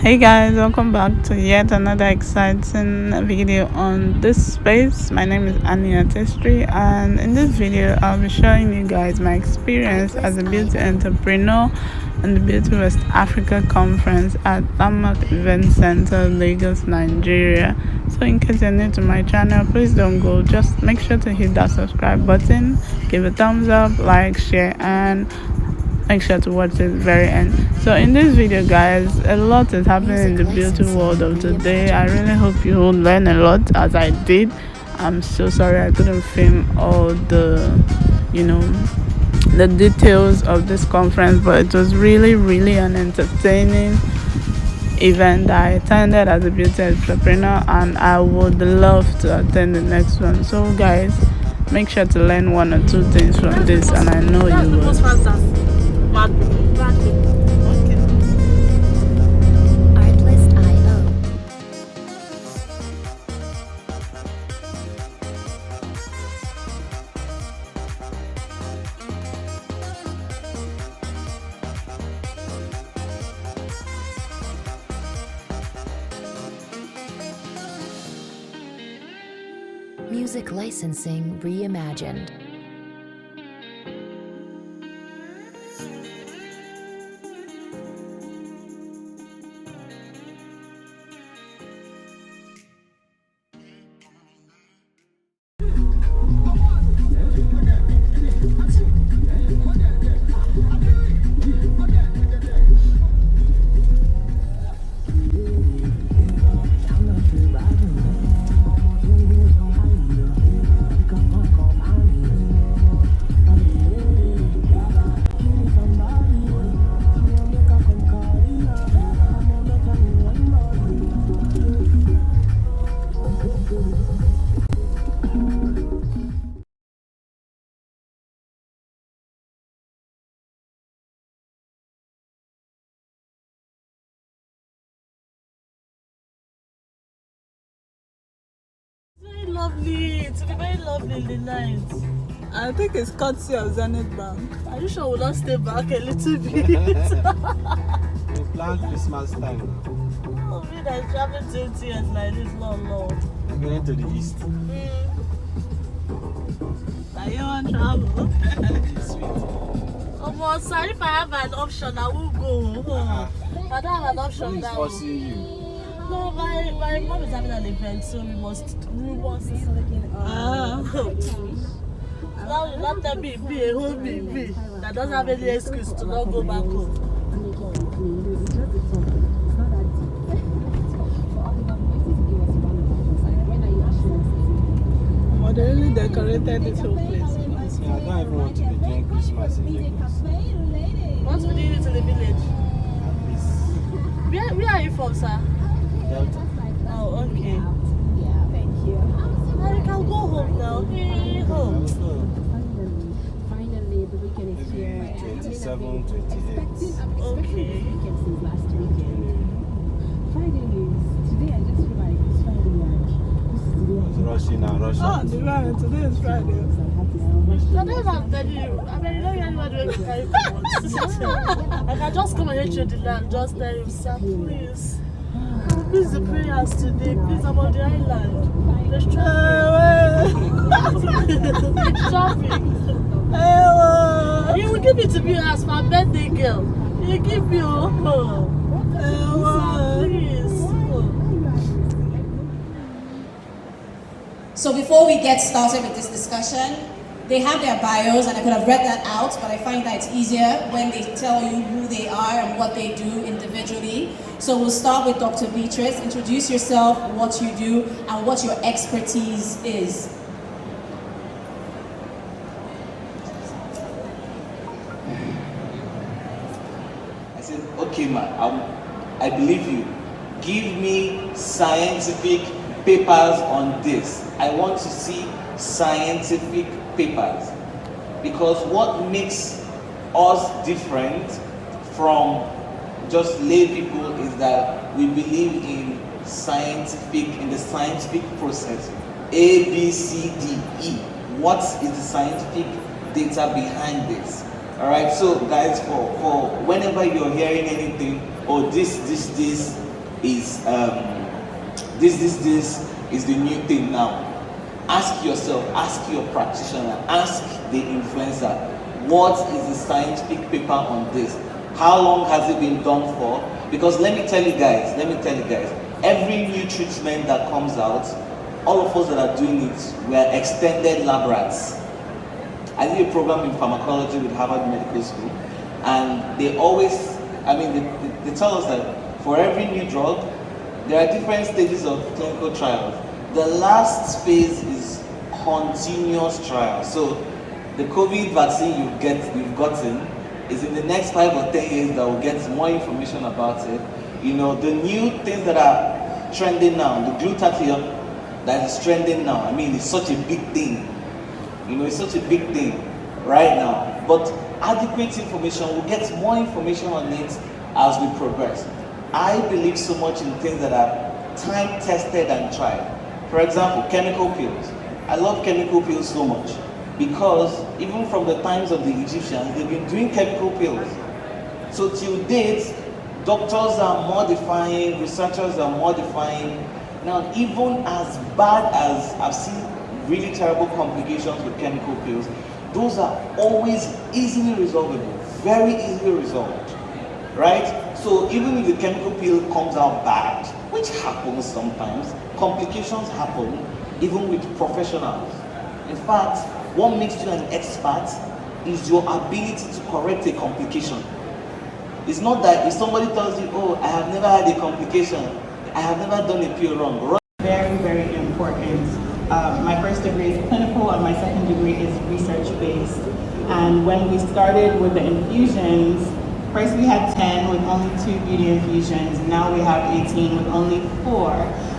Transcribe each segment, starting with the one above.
Hey guys, welcome back to yet another exciting video on this space. My name is Annie Artistry, and in this video I'll be showing you guys my experience as a beauty entrepreneur and the Beauty West Africa Conference at Landmark Event Center, Lagos, Nigeria. So in case you're new to my channel, please don't go, just make sure to hit that subscribe button, give a thumbs up, like, share, and make sure to watch the very end. So in this video guys, a lot is happening in the beauty world of today. I really hope you will learn a lot as I did. I'm so sorry I couldn't film all the the details of this conference, but it was really an entertaining event that I attended as a beauty entrepreneur, and I would love to attend the next one. So guys, make sure to learn one or two things from this, and I know you will. Music licensing reimagined. Very lovely. It's very lovely in the night. I think it's courtesy of Zenith Bank. Are you sure we'll not stay back a little bit? We plan Christmas time now. Oh, me that traveling 20 years like this, long. We're going to the east. Now you want to travel? It's sweet. Oh, but sorry, if I have an option, I will go. If I don't have an option Who is now. forcing you? No, my mom is having an event, so we must. Now you not tell me be a home me that doesn't have any excuse to not go back home. Well, they really decorated this whole place. Yeah, I don't even want to be doing Christmas in Lagos. Once we need you to the village. At least Where are you from, sir? Delta. Oh, okay. Now you can go home now. Hey, home. Finally, the weekend is here. Maybe 27, 28. Okay. Friday is today. I just feel like it's Friday and this is today. It's rushing and rushing. Oh, the right, today is Friday. Sometimes I'm telling you, I mean, you know, anybody will carry forward. I can just come and hit you the land, just tell you, sir, please. Please the prayers today, please, I'm on the island. There's traffic. There's traffic. You will give it to me as my birthday girl. You give me please. So before we get started with this discussion, they have their bios and I could have read that out, but I find that it's easier when they tell you who they are and what they do individually. So we'll start with Dr. Beatrice. Introduce yourself, what you do, and what your expertise is. I said, okay, man, I believe you. Give me scientific papers on this. I want to see scientific papers. Because what makes us different from just lay people is that we believe in the scientific process. A, B, C, D, E. What is the scientific data behind this? All right, so guys, for whenever you're hearing anything, oh, this is this is the new thing now. Ask yourself, ask your practitioner, ask the influencer, what is the scientific paper on this? How long has it been done for? Because let me tell you guys, every new treatment that comes out, all of us that are doing it, we are extended lab rats. I did a program in pharmacology with Harvard Medical School, and they always, they tell us that for every new drug, there are different stages of clinical trials. The last phase is continuous trials. So the COVID vaccine you've gotten is in the next 5 or 10 years that we'll get more information about it. You know, the new things that are trending now, the glutathione that is trending now, it's such a big thing. It's such a big thing right now. But adequate information, we'll get more information on it as we progress. I believe so much in things that are time-tested and tried. For example, chemical pills. I love chemical pills so much because even from the times of the Egyptians, they've been doing chemical pills. So till date, doctors are modifying, researchers are modifying. Now, even as bad as I've seen really terrible complications with chemical pills, those are always easily resolvable, very easily resolved, right? So even if the chemical pill comes out bad, which happens sometimes, complications happen even with professionals. In fact, what makes you an expert is your ability to correct a complication. It's not that if somebody tells you, oh, I have never had a complication, I have never done a pill wrong. Very, very important. My first degree is clinical and my second degree is research-based. And when we started with the infusions, first we had 10 with only 2 beauty infusions. Now we have 18 with only 4.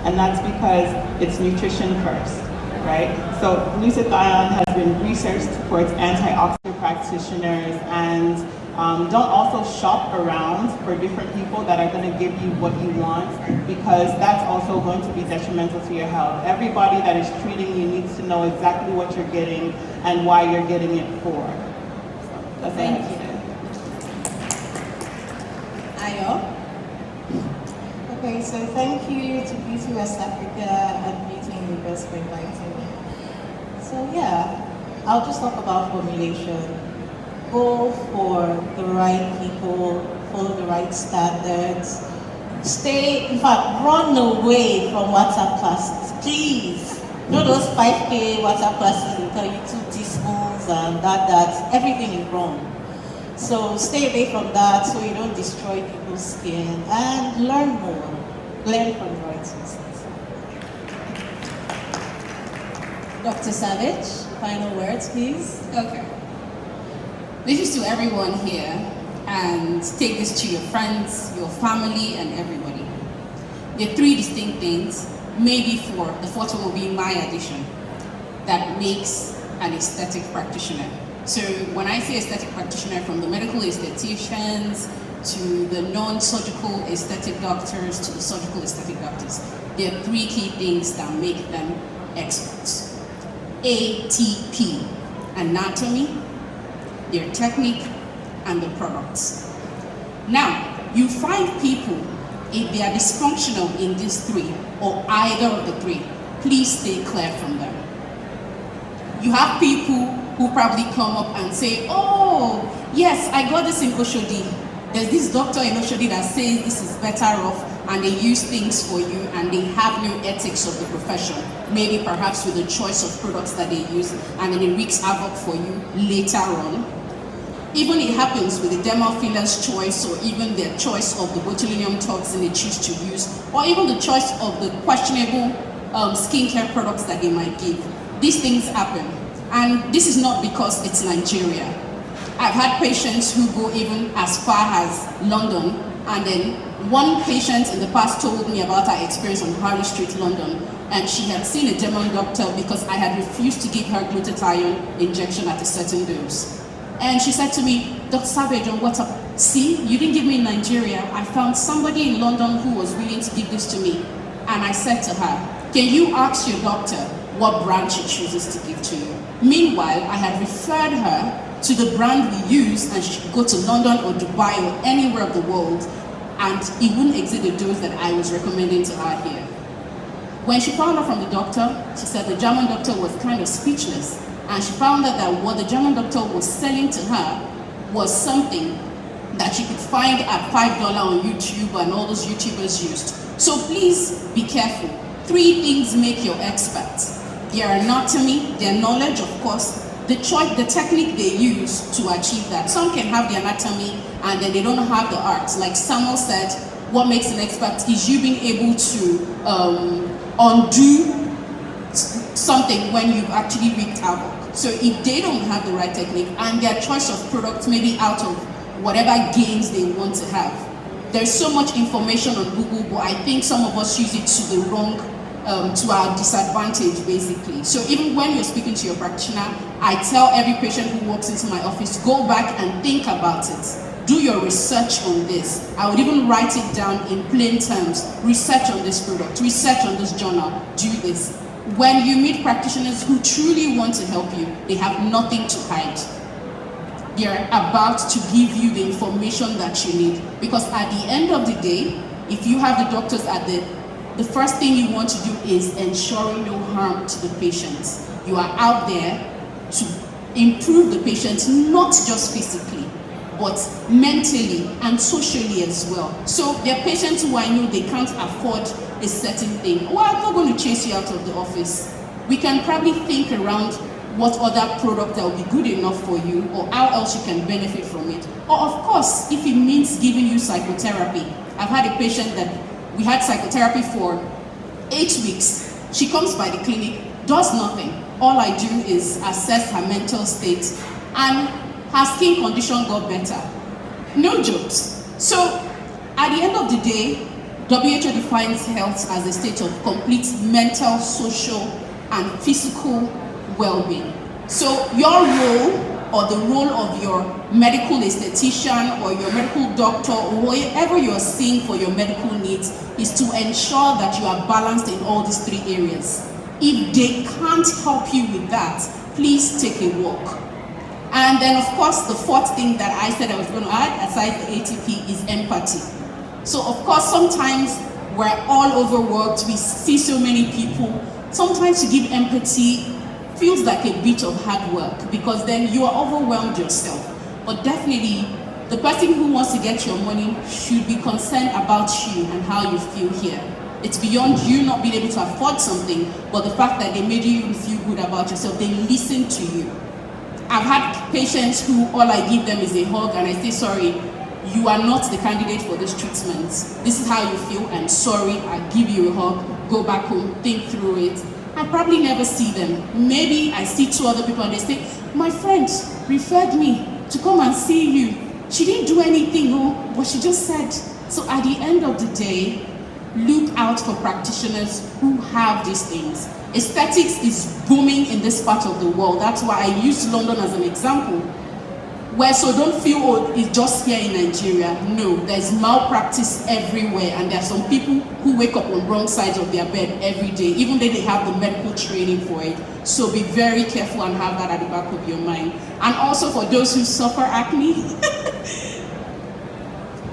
And that's because it's nutrition first, right? So glutathione has been researched for its antioxidant practitioners, and don't also shop around for different people that are going to give you what you want, because that's also going to be detrimental to your health. Everybody that is treating you needs to know exactly what you're getting and why you're getting it for. So Thank you. Ayo? Okay, so thank you to Beauty West Africa and Beauty Universe for inviting me. So yeah, I'll just talk about formulation. Go for the right people, follow the right standards. In fact, run away from WhatsApp classes, please. Not those 5K WhatsApp classes that tell you 2 teaspoons and that, everything is wrong. So stay away from that so you don't destroy people's skin, and learn more. Learn from the right sources. Dr. Savage, final words, please. Okay. This is to everyone here, and take this to your friends, your family, and everybody. There are 3 distinct things, maybe 4, the 4th one will be my addition, that makes an aesthetic practitioner. So when I say aesthetic practitioner, from the medical aestheticians to the non-surgical aesthetic doctors to the surgical aesthetic doctors, there are 3 key things that make them experts. ATP, anatomy, their technique, and the products. Now, you find people, if they are dysfunctional in these 3, or either of the 3, please stay clear from them. You have people who probably come up and say, oh, yes, I got this in Oshodi. There's this doctor in Oshodi that says this is better off, and they use things for you, and they have no ethics of the profession. Maybe perhaps with the choice of products that they use, and then it wreaks havoc for you later on. Even it happens with the dermaphile's choice, or even their choice of the botulinum toxin they choose to use, or even the choice of the questionable skincare products that they might give. These things happen. And this is not because it's Nigeria. I've had patients who go even as far as London, and then one patient in the past told me about her experience on Harley Street, London, and she had seen a dermal doctor because I had refused to give her glutathione injection at a certain dose. And she said to me, Dr. Savage, on WhatsApp, see, you didn't give me in Nigeria. I found somebody in London who was willing to give this to me. And I said to her, can you ask your doctor what brand she chooses to give to you? Meanwhile, I had referred her to the brand we use, and she could go to London or Dubai or anywhere of the world, and it wouldn't exceed the dose that I was recommending to her here. When she found out from the doctor, she said the German doctor was kind of speechless, and she found out that what the German doctor was selling to her was something that you could find at $5 on YouTube and all those YouTubers used. So please be careful. 3 things make your experts: their anatomy, their knowledge, of course, the technique they use to achieve that. Some can have the anatomy and then they don't have the art. Like Samuel said, what makes an expert is you being able to undo something when you've actually wreaked havoc. So if they don't have the right technique and their choice of product may be out of whatever gains they want to have, there's so much information on Google, but I think some of us use it to the wrong, to our disadvantage, basically. So even when you're speaking to your practitioner, I tell every patient who walks into my office, go back and think about it. Do your research on this. I would even write it down in plain terms. Research on this product, research on this journal, do this. When you meet practitioners who truly want to help you, they have nothing to hide. They're about to give you the information that you need. Because at the end of the day, if you have the doctors at the first thing you want to do is ensuring no harm to the patients. You are out there to improve the patients, not just physically, but mentally and socially as well. So there are patients who I know they can't afford a certain thing. Well, I'm not going to chase you out of the office. We can probably think around what other product that will be good enough for you, or how else you can benefit from it. Or of course, if it means giving you psychotherapy. I've had a patient that we had psychotherapy for 8 weeks. She comes by the clinic, does nothing. All I do is assess her mental state, and her skin condition got better. No jokes. So at the end of the day, WHO defines health as a state of complete mental, social, and physical well-being. So your role, or the role of your medical esthetician or your medical doctor or whoever you're seeing for your medical needs, is to ensure that you are balanced in all these 3 areas. If they can't help you with that, please take a walk. And then of course the 4th thing that I said I was going to add, aside the ATP, is empathy. So of course sometimes we're all overworked, we see so many people. Sometimes to give empathy feels like a bit of hard work, because then you are overwhelmed yourself. But definitely, the person who wants to get your money should be concerned about you and how you feel here. It's beyond you not being able to afford something, but the fact that they made you even feel good about yourself, they listen to you. I've had patients who all I give them is a hug, and I say, sorry, you are not the candidate for this treatment. This is how you feel, I'm sorry, I give you a hug, go back home, think through it. I probably never see them. Maybe I see 2 other people and they say, my friend referred me to come and see you. She didn't do anything, but she just said. So at the end of the day, look out for practitioners who have these things. Aesthetics is booming in this part of the world. That's why I use London as an example. So don't feel, it's just here in Nigeria. No, there's malpractice everywhere, and there are some people who wake up on wrong sides of their bed every day, even though they have the medical training for it. So be very careful and have that at the back of your mind. And also for those who suffer acne,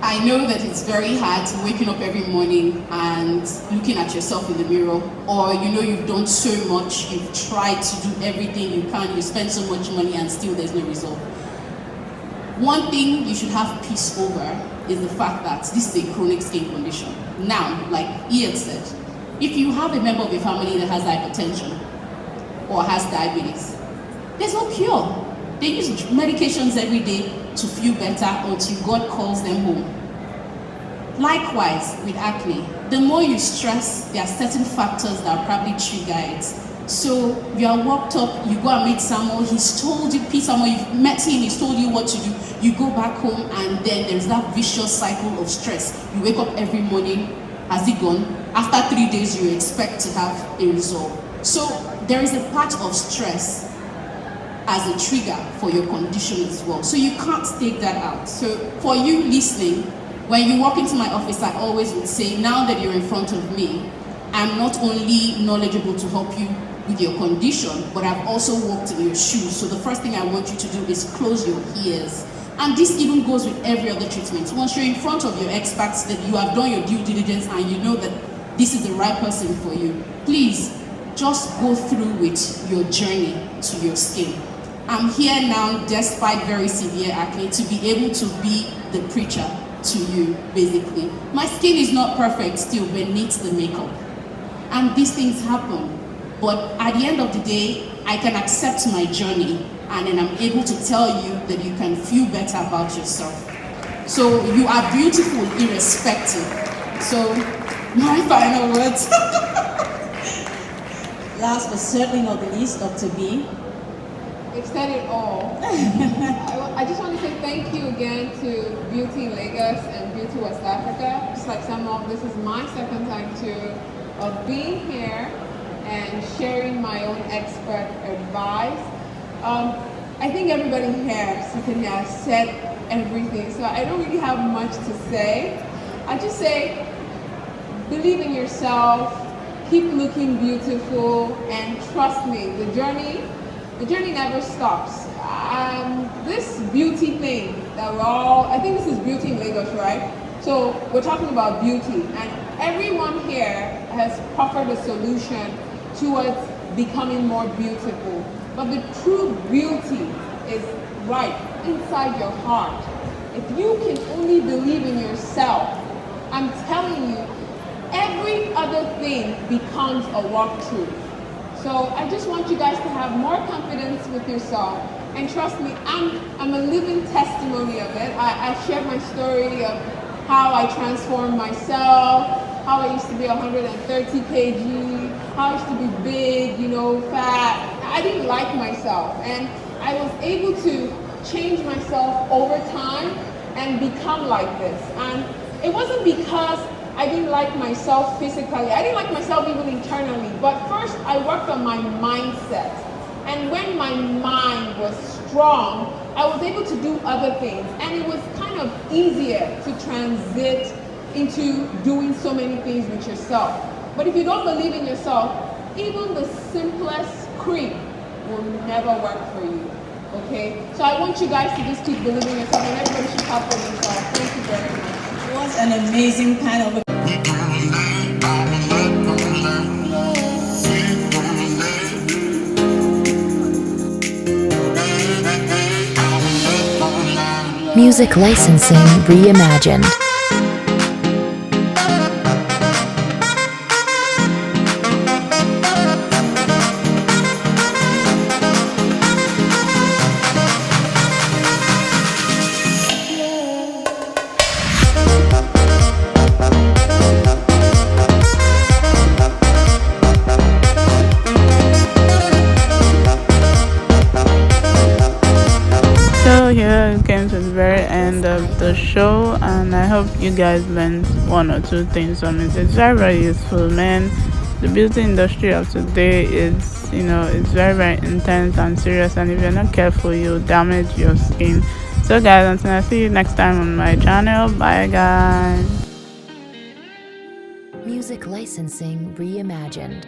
I know that it's very hard waking up every morning and looking at yourself in the mirror, or you've done so much, you've tried to do everything you can, you spend so much money and still there's no result. One thing you should have peace over is the fact that this is a chronic skin condition. Now, like Ian said, if you have a member of your family that has hypertension or has diabetes, there's no cure. They use medications every day to feel better until God calls them home. Likewise with acne, the more you stress, there are certain factors that will probably trigger it. So you are worked up, you go and meet Samuel, he's told you, Samuel, you've met him, he's told you what to do, you go back home, and then there's that vicious cycle of stress. You wake up every morning, has it gone? After 3 days, you expect to have a result. So there is a part of stress as a trigger for your condition as well. So you can't take that out. So for you listening, when you walk into my office, I always would say, now that you're in front of me, I'm not only knowledgeable to help you with your condition, but I've also walked in your shoes. So the first thing I want you to do is close your ears. And this even goes with every other treatment. Once you're in front of your experts, that you have done your due diligence and you know that this is the right person for you, please just go through with your journey to your skin. I'm here now, despite very severe acne, to be able to be the preacher to you, basically. My skin is not perfect still beneath the makeup. And these things happen. But at the end of the day, I can accept my journey and then I'm able to tell you that you can feel better about yourself. So you are beautiful irrespective. So my final words. Last but certainly not the least, Dr. B. They've said it all. I just want to say thank you again to Beauty Lagos and Beauty West Africa. Just like Samuel, this is my second time too of being here and sharing my own expert advice. I think everybody here sitting here has said everything, so I don't really have much to say. I just say, believe in yourself, keep looking beautiful, and trust me, the journey never stops. This beauty thing that I think this is Beauty in Lagos, right? So we're talking about beauty, and everyone here has proffered a solution towards becoming more beautiful. But the true beauty is right inside your heart. If you can only believe in yourself, I'm telling you, every other thing becomes a walkthrough. So I just want you guys to have more confidence with yourself. And trust me, I'm a living testimony of it. I shared my story of how I transformed myself, how I used to be 130 kg, how I used to be big, fat. I didn't like myself, and I was able to change myself over time and become like this. And it wasn't because I didn't like myself physically. I didn't like myself even internally. But first, I worked on my mindset. And when my mind was strong, I was able to do other things. And it was kind of easier to transit into doing so many things with yourself. But if you don't believe in yourself, even the simplest cream will never work for you. Okay? So I want you guys to just keep believing in yourself, and everybody should clap for themselves. Thank you very much. What an amazing kind of Music licensing reimagined. So here we came to the very end of the show, and I hope you guys learned one or two things from it. It's very, very useful, man. The beauty industry of today is, it's very, very intense and serious, and if you're not careful, you'll damage your skin. So guys, until I see you next time on my channel, bye guys. Music licensing reimagined.